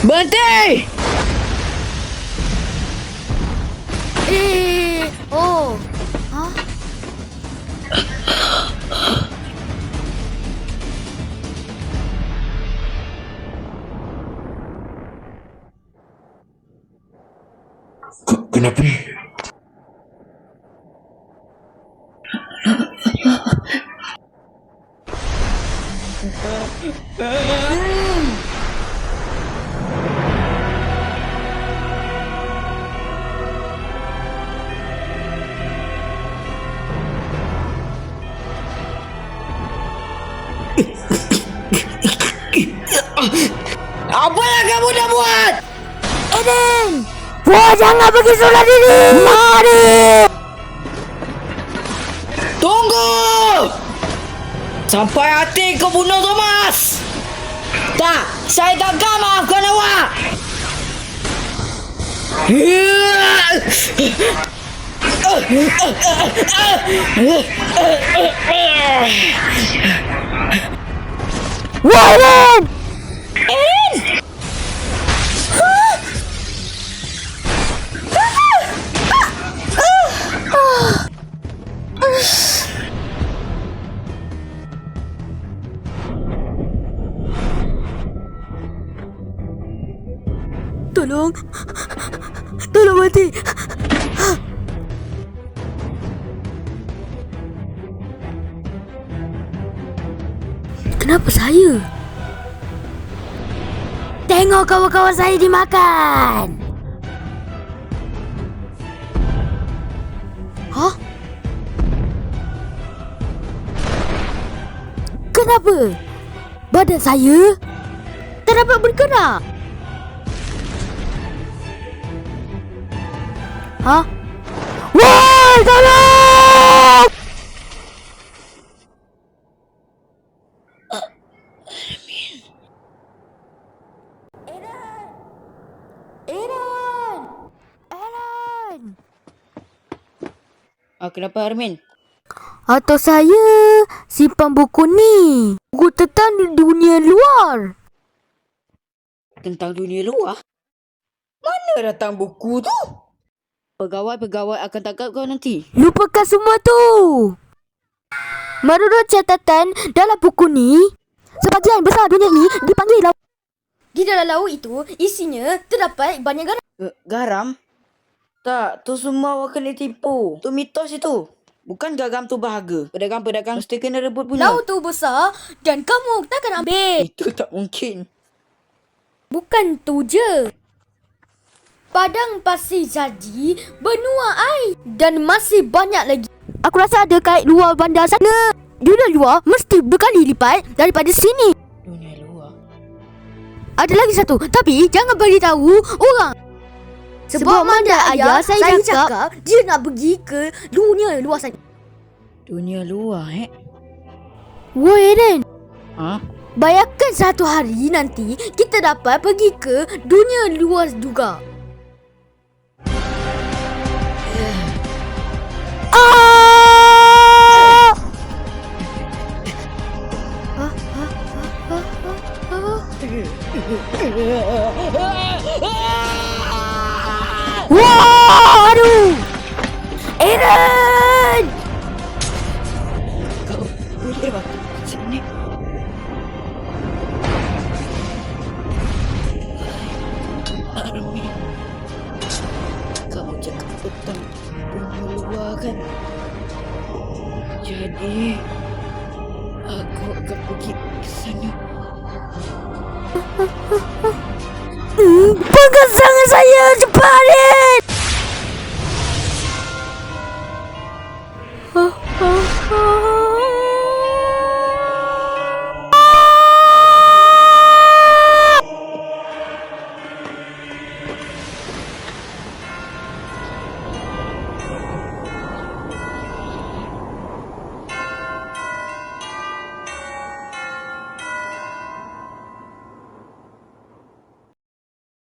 Berhenti! Oh. Hah? Kenapa ni? Apa yang kamu dah buat? Eden! Wah, jangan pergi solat diri! Mari! Tunggu! Sampai hati kau bunuh Thomas! Tak, saya gagal maafkan awak! Wah, Eden! Tolong mati. Kenapa saya? Tengok kawan-kawan saya dimakan. Hah? Kenapa? Badan saya tak dapat bergerak. Hah? Woi, tolong! Eren! Kenapa Armin? Atau saya simpan buku ni. Buku tentang dunia luar. Tentang dunia luar? Mana datang buku tu? Pegawai-pegawai akan tangkap kau nanti. Lupakan semua tu. Menurut catatan dalam buku ni, sebahagian besar dunia ni dipanggil laut. Di dalam laut itu, isinya terdapat banyak garam. Garam? Tak, tu semua awak kena tipu. Tu mitos itu. Bukan garam tu berharga. Pedagang-pedagang mesti kena rebut punya. Laut tu besar dan kamu takkan ambil. Itu tak mungkin. Bukan tu je. Padang pasir jadi benua air dan masih banyak lagi. Aku rasa ada kat luar bandar sana. Dunia luar mesti berkali lipat daripada sini. Dunia luar? Ada lagi satu, tapi jangan beritahu orang. Sebab mana ayah saya cakap dia nak pergi ke dunia luar sana. Dunia luar, Woi, Eden. Ha? Bayangkan satu hari nanti kita dapat pergi ke dunia luar juga. Wah, aduh! Eren! Kau boleh waktu sini. Armin, kamu cakap tentang dunia luar kan? Jadi, aku akan pergi ke sana. Pegang tangan saya cepat, Eren!